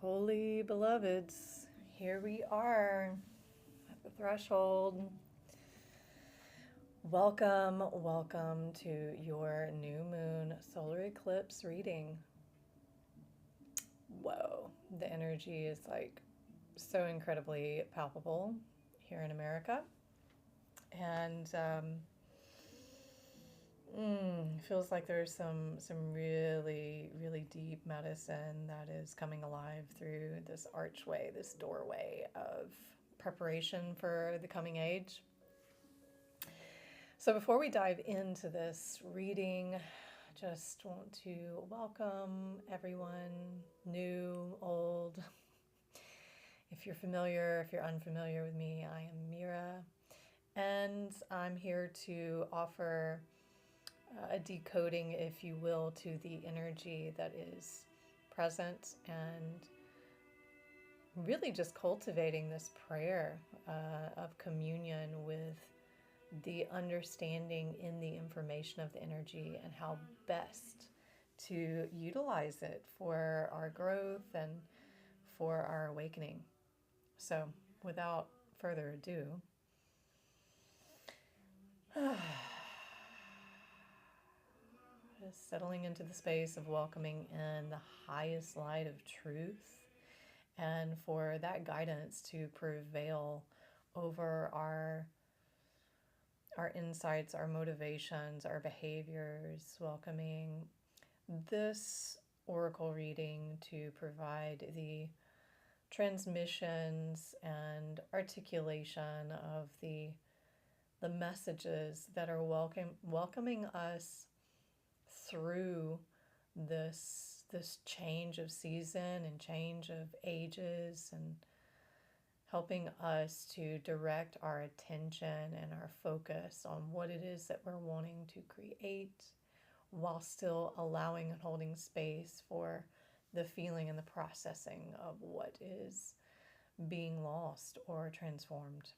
Holy beloveds, here we are at the threshold. Welcome to your new moon solar eclipse reading. Whoa, the energy is like so incredibly palpable here in America. And feels like there's some really deep medicine that is coming alive through this archway, this doorway of preparation for the coming age. So before we dive into this reading, just want to welcome everyone, new, old. If you're familiar, if you're unfamiliar with me, I am Mira, and I'm here to offer a decoding, if you will, to the energy that is present and really just cultivating this prayer of communion with the understanding in the information of the energy and how best to utilize it for our growth and for our awakening. So, without further ado, just settling into the space of welcoming in the highest light of truth and for that guidance to prevail over our insights, our motivations, our behaviors, welcoming this oracle reading to provide the transmissions and articulation of the messages that are welcoming us through this change of season and change of ages, and helping us to direct our attention and our focus on what it is that we're wanting to create, while still allowing and holding space for the feeling and the processing of what is being lost or transformed.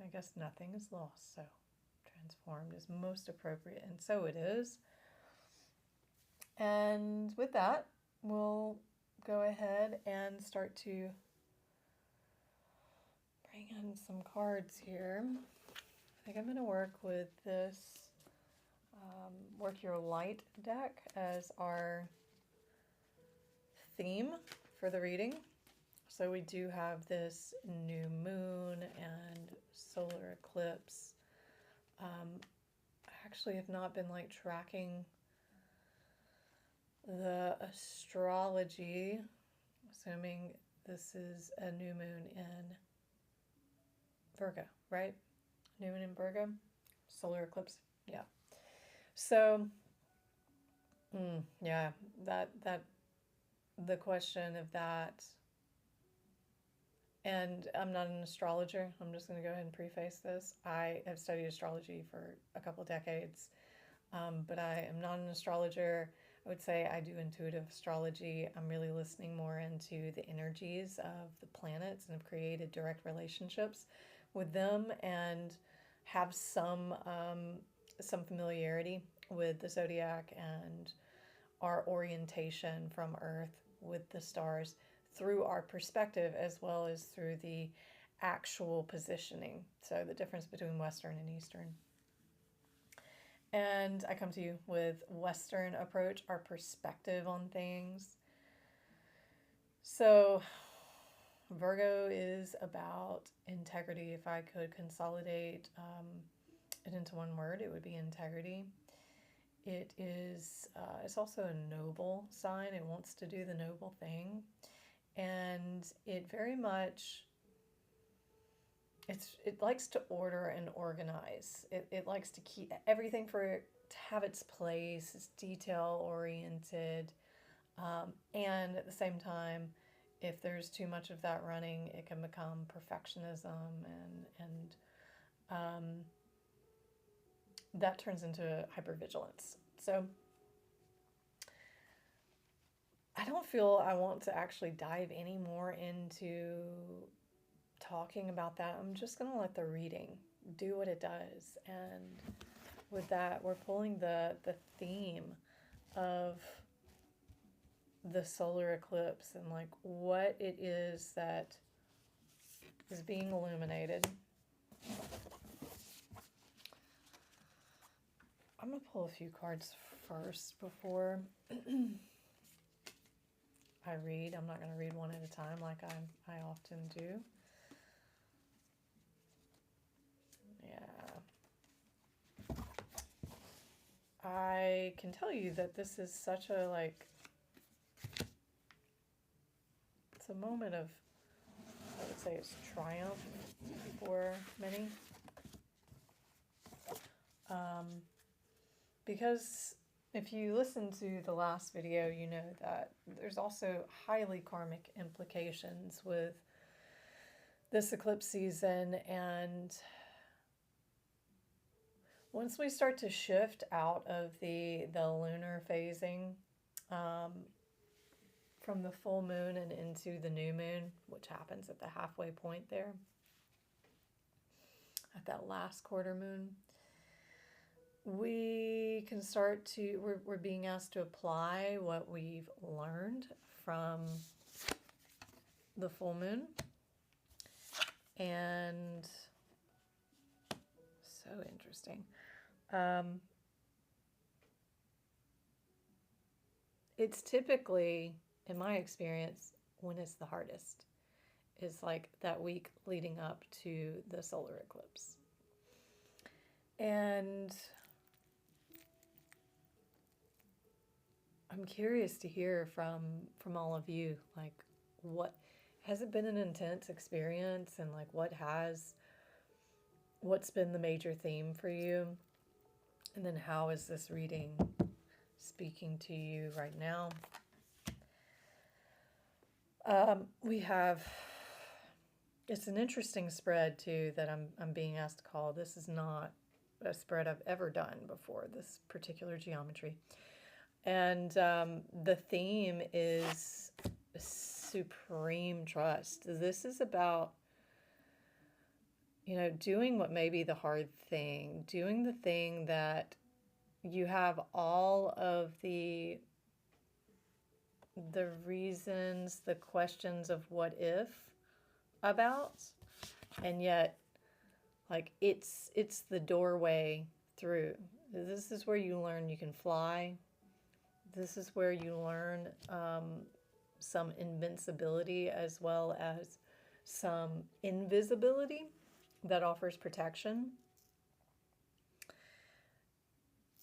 I guess nothing is lost, so transformed is most appropriate, and so it is. And with that, we'll go ahead and start to bring in some cards here. I think I'm going to work with this Work Your Light deck as our theme for the reading. So we do have this new moon and solar eclipse. I actually have not been tracking the astrology, assuming this is a new moon in Virgo, right? New moon in Virgo, solar eclipse, yeah. So, yeah, that the question of that, and I'm not an astrologer. I'm just going to go ahead and preface this. I have studied astrology for a couple decades, but I am not an astrologer. I would say I do intuitive astrology. I'm really listening more into the energies of the planets and have created direct relationships with them and have some familiarity with the zodiac and our orientation from Earth with the stars through our perspective, as well as through the actual positioning. So the difference between Western and Eastern. And I come to you with Western approach, our perspective on things. So Virgo is about integrity. If I could consolidate it into one word, it would be integrity. It is, it's also a noble sign. It wants to do the noble thing. And it very much, it likes to order and organize. It likes to keep everything for it to have its place. It's detail oriented. And at the same time, if there's too much of that running, it can become perfectionism, and that turns into hypervigilance. So I don't feel I want to actually dive any more into talking about that. I'm just going to let the reading do what it does. And with that, we're pulling the theme of the solar eclipse and like what it is that is being illuminated. I'm going to pull a few cards first before I read. I'm not going to read one at a time like I often do. Yeah. I can tell you that this is such a, like, it's a moment of, I would say it's triumph for many. Because if you listen to the last video, you know that there's also highly karmic implications with this eclipse season. And once we start to shift out of the lunar phasing from the full moon and into the new moon, which happens at the halfway point there, at that last quarter moon, we can start to, we're being asked to apply what we've learned from the full moon. And so interesting. It's typically, in my experience, when it's the hardest. Is like that week leading up to the solar eclipse. And I'm curious to hear from all of you, like, what has it been an intense experience, and like what's been the major theme for you, and then how is this reading speaking to you right now? We have, it's an interesting spread too that I'm being asked to call. This is not a spread I've ever done before, this particular geometry. And the theme is supreme trust. This is about, you know, doing what may be the hard thing, doing the thing that you have all of the reasons, the questions of what if about, and yet, like, it's the doorway through. This is where you learn you can fly. This is where you learn some invincibility as well as some invisibility that offers protection.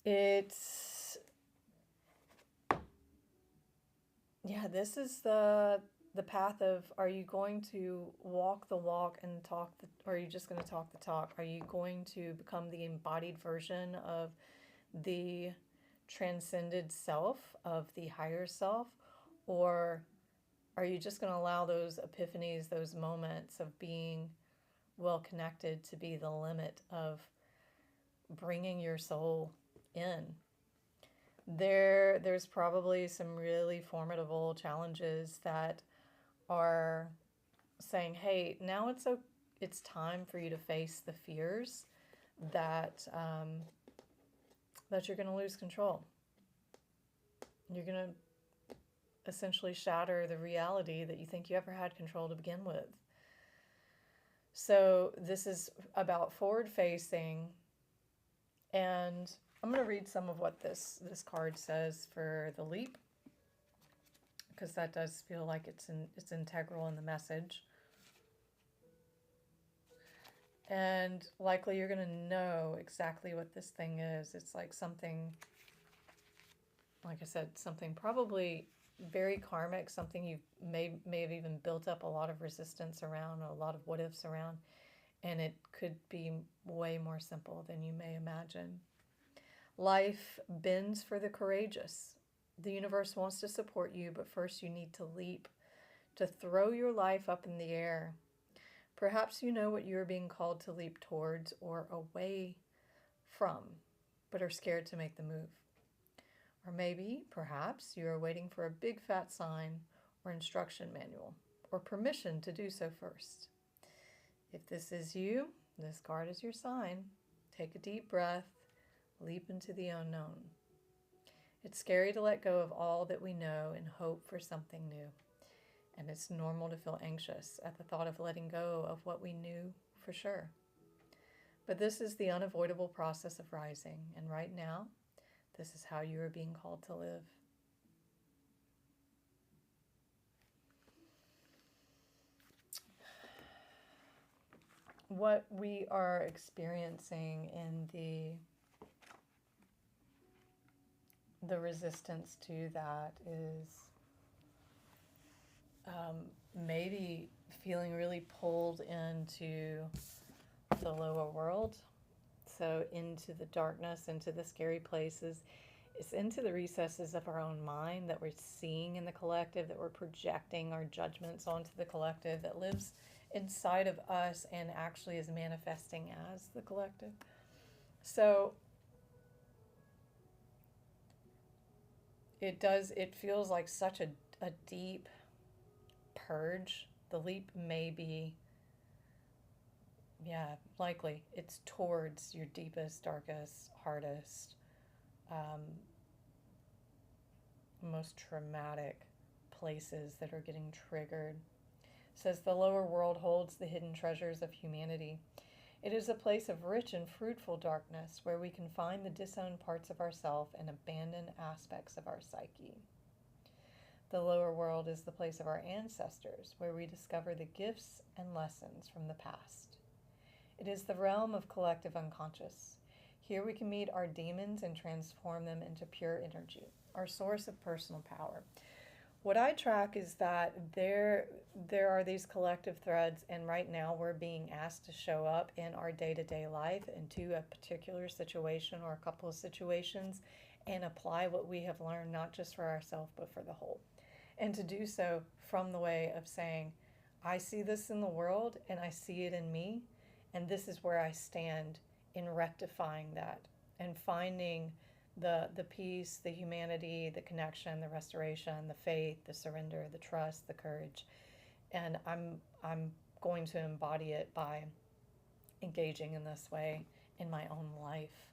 It's, yeah, this is the path of, are you going to walk the walk and talk the, or are you just going to talk the talk? Are you going to become the embodied version of the transcended self, of the higher self? Or are you just going to allow those epiphanies, those moments of being well connected to be the limit of bringing your soul in? There's probably some really formidable challenges that are saying, hey, now it's time for you to face the fears that that you're going to lose control. You're going to essentially shatter the reality that you think you ever had control to begin with. So this is about forward facing, and I'm going to read some of what this card says for the leap, because that does feel like it's integral in the message. And likely you're going to know exactly what this thing is. It's like something, like I said, something probably very karmic, something you may have even built up a lot of resistance around, a lot of what ifs around, and it could be way more simple than you may imagine. Life bends for the courageous. The universe wants to support you, but first you need to leap, to throw your life up in the air. Perhaps you know what you're being called to leap towards or away from, but are scared to make the move. Or maybe, perhaps, you are waiting for a big fat sign or instruction manual, or permission to do so first. If this is you, this card is your sign. Take a deep breath, leap into the unknown. It's scary to let go of all that we know and hope for something new. And it's normal to feel anxious at the thought of letting go of what we knew for sure. But this is the unavoidable process of rising, and right now, this is how you are being called to live. What we are experiencing in the resistance to that is maybe feeling really pulled into the lower world, so into the darkness, into the scary places. It's into the recesses of our own mind that we're seeing in the collective, that we're projecting our judgments onto the collective, that lives inside of us and actually is manifesting as the collective. So it feels like such a deep purge. The leap may be, likely it's towards your deepest, darkest, hardest, most traumatic places that are getting triggered. It says the lower world holds the hidden treasures of humanity. It is a place of rich and fruitful darkness where we can find the disowned parts of ourself and abandoned aspects of our psyche. The lower world is the place of our ancestors, where we discover the gifts and lessons from the past. It is the realm of collective unconscious. Here we can meet our demons and transform them into pure energy, our source of personal power. What I track is that there are these collective threads, and right now we're being asked to show up in our day-to-day life into a particular situation or a couple of situations and apply what we have learned, not just for ourselves, but for the whole. And to do so from the way of saying, I see this in the world and I see it in me, and this is where I stand in rectifying that and finding the peace, the humanity, the connection, the restoration, the faith, the surrender, the trust, the courage. And I'm going to embody it by engaging in this way in my own life.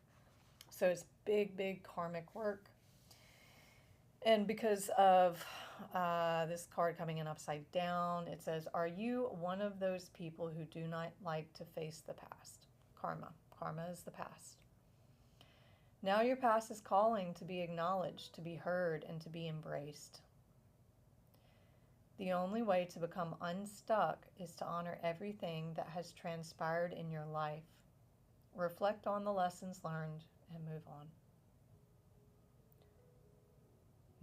So it's big karmic work. And because of this card coming in upside down, it says, are you one of those people who do not like to face the past? Karma. Karma is the past. Now your past is calling to be acknowledged, to be heard, and to be embraced. The only way to become unstuck is to honor everything that has transpired in your life. Reflect on the lessons learned and move on.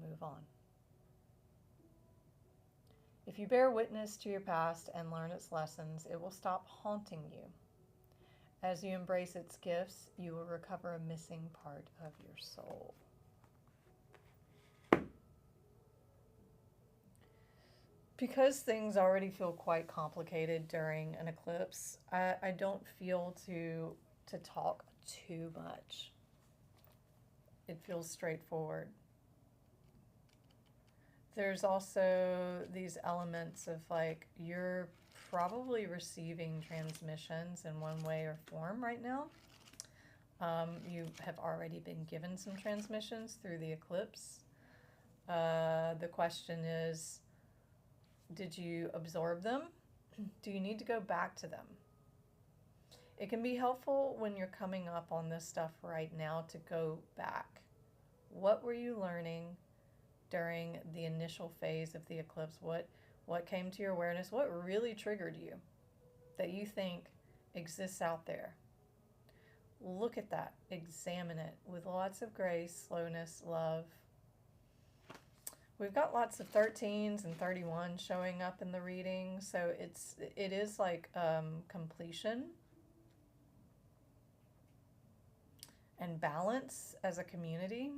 Move on. If you bear witness to your past and learn its lessons, it will stop haunting you. As you embrace its gifts, you will recover a missing part of your soul. Because things already feel quite complicated during an eclipse, I don't feel to talk too much. It feels straightforward. There's also these elements of like, you're probably receiving transmissions in one way or form right now. You have already been given some transmissions through the eclipse. The question is, did you absorb them? Do you need to go back to them? It can be helpful when you're coming up on this stuff right now to go back. What were you learning during the initial phase of the eclipse? What came to your awareness? What really triggered you that you think exists out there? Look at that. Examine it with lots of grace, slowness, love. We've got lots of 13s and 31 showing up in the reading, so it is like completion and balance as a community.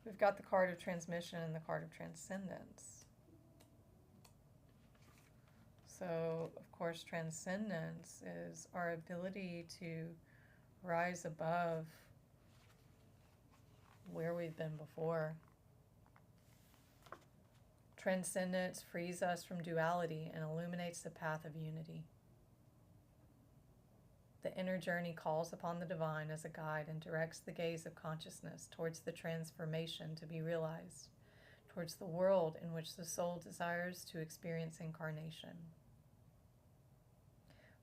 We've got the card of transmission and the card of transcendence. So, of course, transcendence is our ability to rise above where we've been before. Transcendence frees us from duality and illuminates the path of unity. The inner journey calls upon the divine as a guide and directs the gaze of consciousness towards the transformation to be realized, towards the world in which the soul desires to experience incarnation.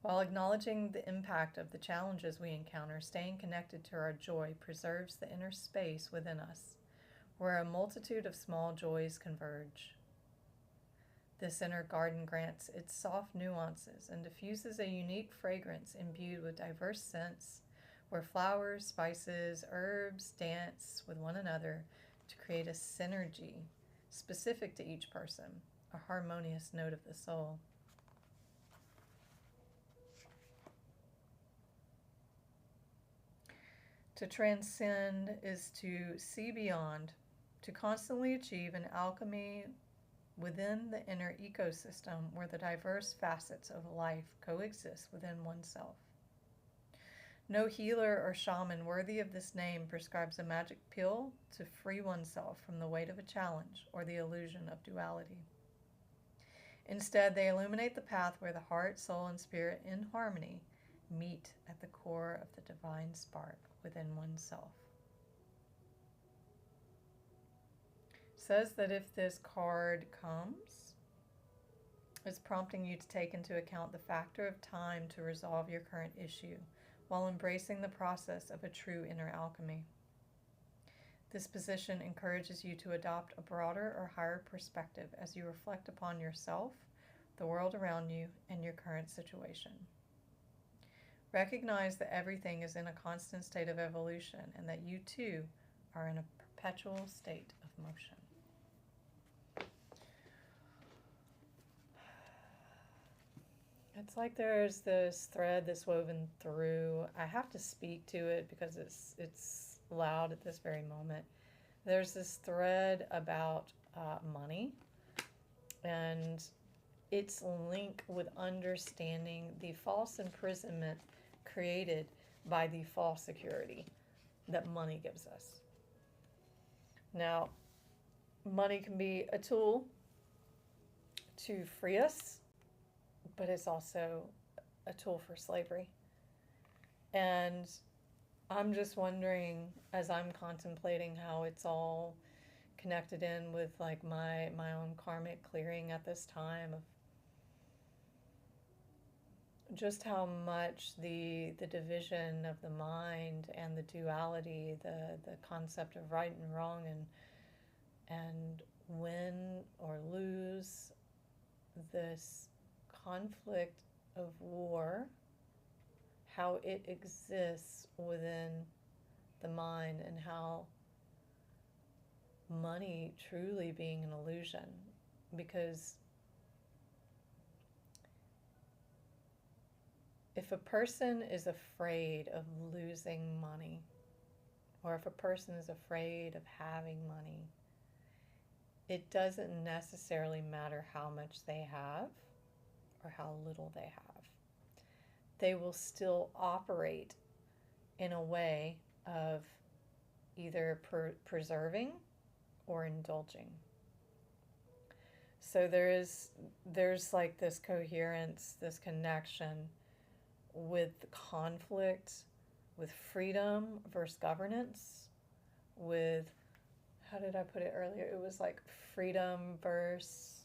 While acknowledging the impact of the challenges we encounter, staying connected to our joy preserves the inner space within us, where a multitude of small joys converge. This inner garden grants its soft nuances and diffuses a unique fragrance imbued with diverse scents, where flowers, spices, herbs dance with one another to create a synergy specific to each person, a harmonious note of the soul. To transcend is to see beyond, to constantly achieve an alchemy within the inner ecosystem where the diverse facets of life coexist within oneself. No healer or shaman worthy of this name prescribes a magic pill to free oneself from the weight of a challenge or the illusion of duality. Instead, they illuminate the path where the heart, soul, and spirit in harmony meet at the core of the divine spark within oneself. Says that if this card comes, it's prompting you to take into account the factor of time to resolve your current issue while embracing the process of a true inner alchemy. This position encourages you to adopt a broader or higher perspective as you reflect upon yourself, the world around you, and your current situation. Recognize that everything is in a constant state of evolution and that you too are in a perpetual state of motion. It's like there's this thread that's woven through. I have to speak to it because it's loud at this very moment. There's this thread about money and its link with understanding the false imprisonment created by the false security that money gives us. Now, money can be a tool to free us, but it's also a tool for slavery. And I'm just wondering, as I'm contemplating how it's all connected in with like my own karmic clearing at this time, of just how much the division of the mind and the duality, the concept of right and wrong and win or lose, this conflict of war, how it exists within the mind, and how money truly being an illusion. Because if a person is afraid of losing money, or if a person is afraid of having money, it doesn't necessarily matter how much they have or how little they have. They will still operate in a way of either preserving or indulging. So there's like this coherence, this connection with conflict, with freedom versus governance, with, how did I put it earlier? It was like freedom versus,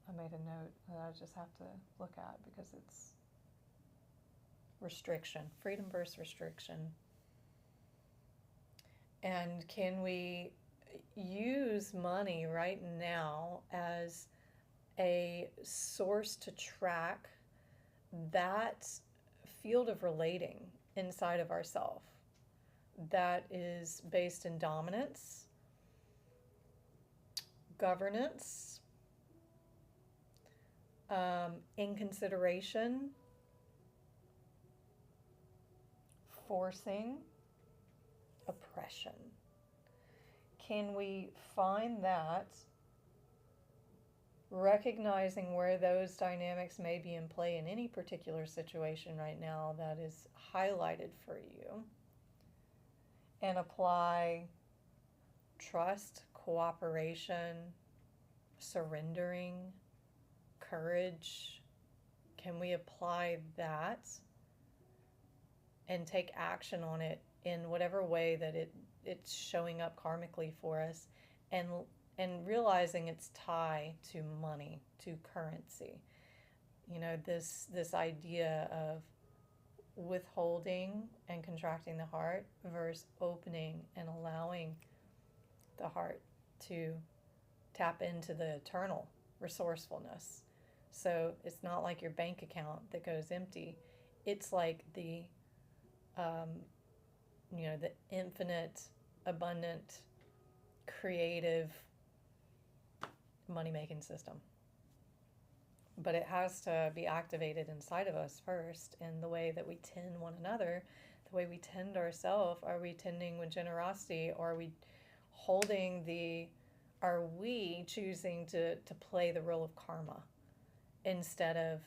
I made a note that I just have to look at because it's restriction. Freedom versus restriction. And can we use money right now as a source to track that field of relating inside of ourself that is based in dominance, governance, inconsideration, forcing, oppression? Can we find that, recognizing where those dynamics may be in play in any particular situation right now that is highlighted for you, and apply trust, cooperation, surrendering, courage? Can we apply that and take action on it in whatever way that it's showing up karmically for us, and realizing its tie to money, to currency. You know, this idea of withholding and contracting the heart versus opening and allowing the heart to tap into the eternal resourcefulness. So it's not like your bank account that goes empty. It's like the um, the infinite, abundant, creative money making system. But it has to be activated inside of us first, in the way that we tend one another, the way we tend ourselves. Are we tending with generosity, or are we holding the, are we choosing to play the role of karma instead of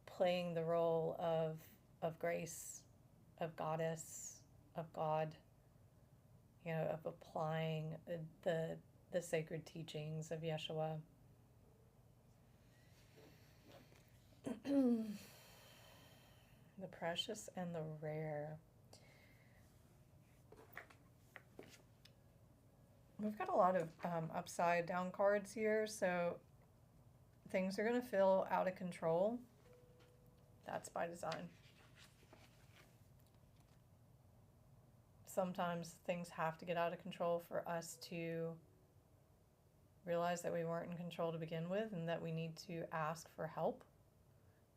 playing the role of grace, of goddess, of God, of applying the sacred teachings of Yeshua. The precious and the rare. We've got a lot of upside down cards here, so things are going to feel out of control. That's by design. Sometimes things have to get out of control for us to realize that we weren't in control to begin with, and that we need to ask for help.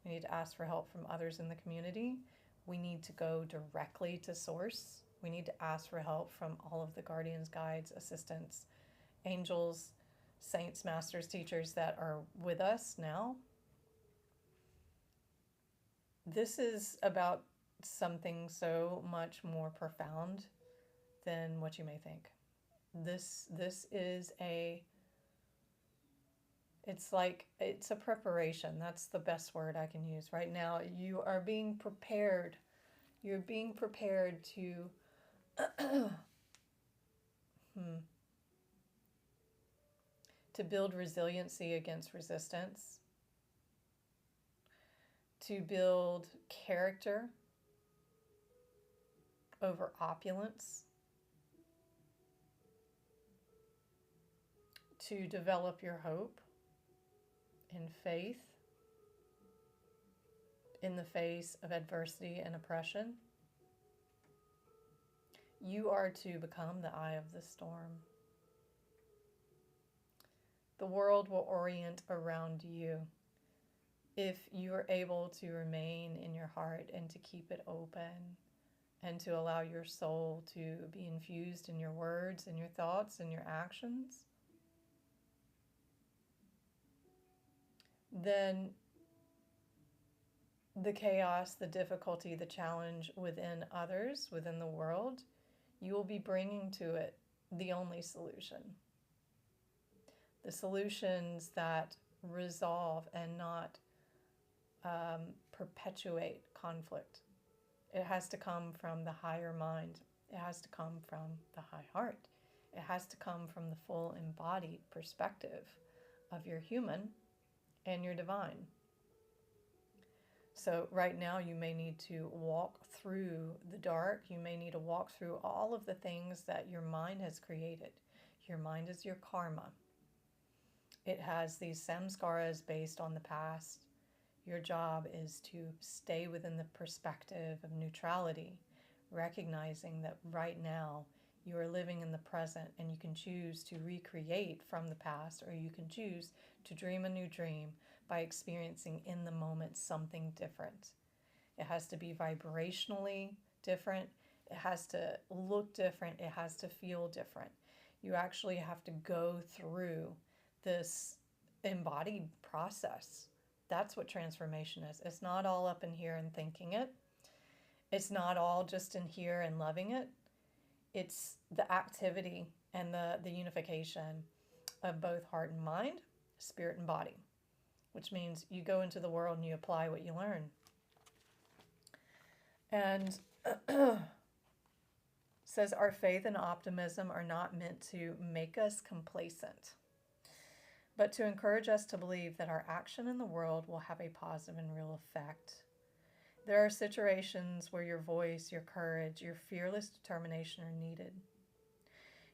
We need to ask for help from others in the community. We need to go directly to source. We need to ask for help from all of the guardians, guides, assistants, angels, saints, masters, teachers that are with us now. This is about something so much more profound than what you may think. This is it's a preparation. That's the best word I can use right now. You are being prepared. You're being prepared to to build resiliency against resistance, to build character over opulence, to develop your hope and faith in the face of adversity and oppression. You are to become the eye of the storm. The world will orient around you if you are able to remain in your heart and to keep it open, and to allow your soul to be infused in your words and your thoughts and your actions. Then the chaos, the difficulty, the challenge within others, within the world, you will be bringing to it the only solution. The solutions that resolve and not perpetuate conflict. It has to come from the higher mind. It has to come from the high heart. It has to come from the full embodied perspective of your human and your divine. So right now you may need to walk through the dark. You may need to walk through all of the things that your mind has created. Your mind is your karma. It has these samskaras based on the past. Your job is to stay within the perspective of neutrality, recognizing that right now you are living in the present, and you can choose to recreate from the past, or you can choose to dream a new dream by experiencing in the moment something different. It has to be vibrationally different. It has to look different. It has to feel different. You actually have to go through this embodied process. That's what transformation is. It's not all up in here and thinking it. It's not all just in here and loving it. It's the activity and the unification of both heart and mind, spirit and body, which means you go into the world and you apply what you learn. And says our faith and optimism are not meant to make us complacent, but to encourage us to believe that our action in the world will have a positive and real effect. There are situations where your voice, your courage, your fearless determination are needed.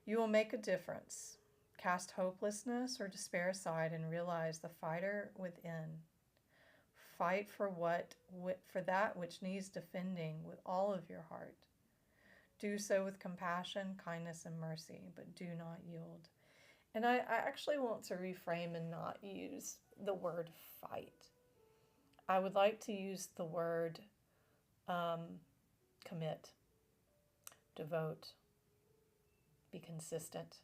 You will make a difference. Cast hopelessness or despair aside and realize the fighter within. Fight for that which needs defending with all of your heart. Do so with compassion, kindness, and mercy, but do not yield. And I actually want to reframe and not use the word fight. I would like to use the word commit, devote, be consistent.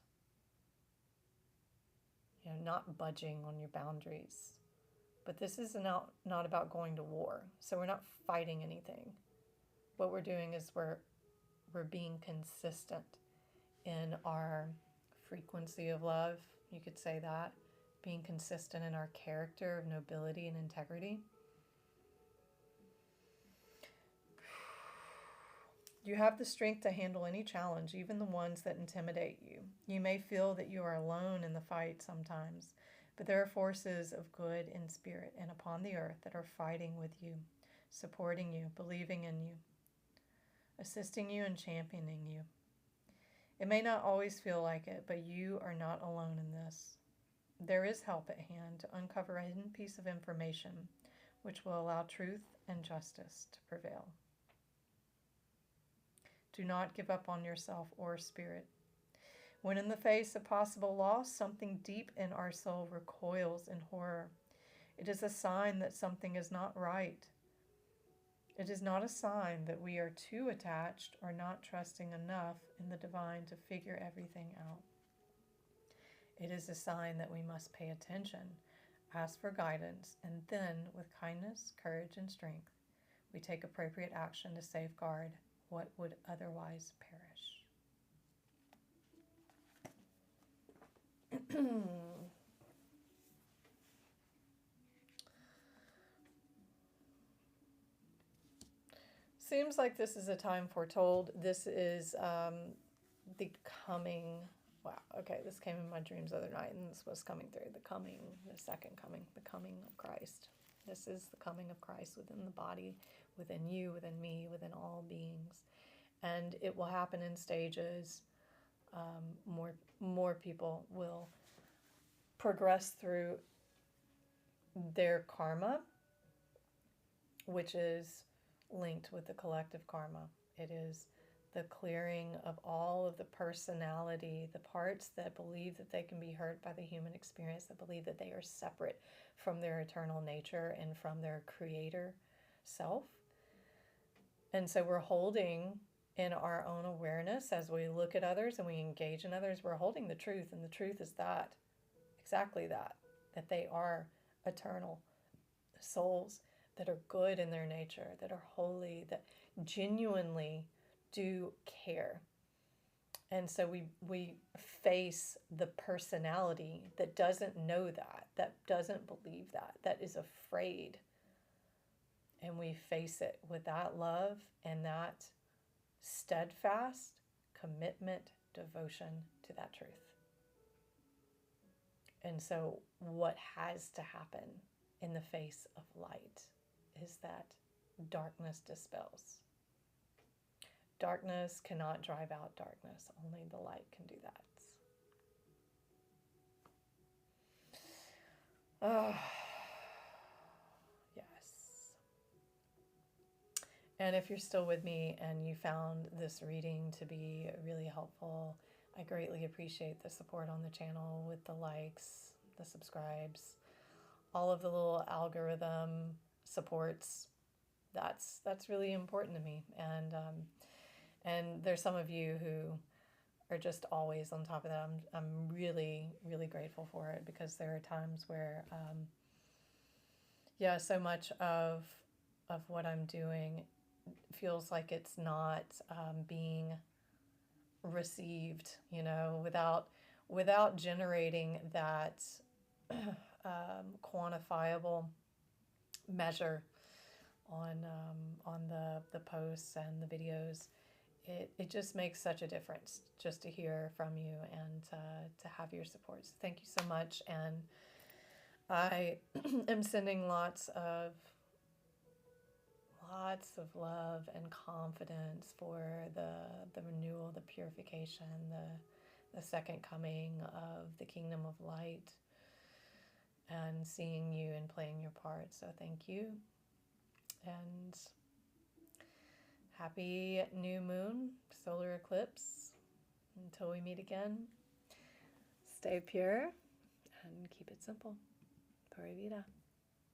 Not budging on your boundaries. But this is not about going to war. So we're not fighting anything. What we're doing is we're being consistent in our frequency of love. You could say that. Being consistent in our character of nobility and integrity. You have the strength to handle any challenge, even the ones that intimidate you. You may feel that you are alone in the fight sometimes, but there are forces of good in spirit and upon the earth that are fighting with you, supporting you, believing in you, assisting you, and championing you. It may not always feel like it, but you are not alone in this. There is help at hand to uncover a hidden piece of information which will allow truth and justice to prevail. Do not give up on yourself or spirit. When in the face of possible loss, something deep in our soul recoils in horror. It is a sign that something is not right. It is not a sign that we are too attached or not trusting enough in the divine to figure everything out. It is a sign that we must pay attention, ask for guidance, and then, with kindness, courage, and strength, we take appropriate action to safeguard what would otherwise perish. Seems like this is a time foretold. This is the coming. Wow, okay, this came in my dreams the other night, and this was coming through. The second coming, the coming of Christ. This is the coming of Christ within the body, within you, within me, within all beings. And it will happen in stages. More people will progress through their karma, which is linked with the collective karma. It is the clearing of all of the personality, the parts that believe that they can be hurt by the human experience, that believe that they are separate from their eternal nature and from their creator self. And so we're holding in our own awareness as we look at others and we engage in others, we're holding the truth. And the truth is that, exactly that they are eternal souls that are good in their nature, that are holy, that genuinely do care. And so we face the personality that doesn't know that doesn't believe that is afraid. And we face it with that love and that steadfast commitment, devotion to that truth. And so what has to happen in the face of light is that darkness dispels. Darkness cannot drive out darkness. Only the light can do that. Yes. And if you're still with me and you found this reading to be really helpful, I greatly appreciate the support on the channel with the likes, the subscribes, all of the little algorithm supports. That's really important to me. And there's some of you who are just always on top of that. I'm really, really grateful for it, because there are times where, so much of what I'm doing feels like it's not being received, without generating that quantifiable measure on the posts and the videos. It just makes such a difference just to hear from you and to have your support. So thank you so much. And I am sending lots of lots of love and confidence for the renewal, the purification, the second coming of the kingdom of light, and seeing you and playing your part. So thank you. And happy new moon, solar eclipse. Until we meet again, stay pure and keep it simple. Pura Vida.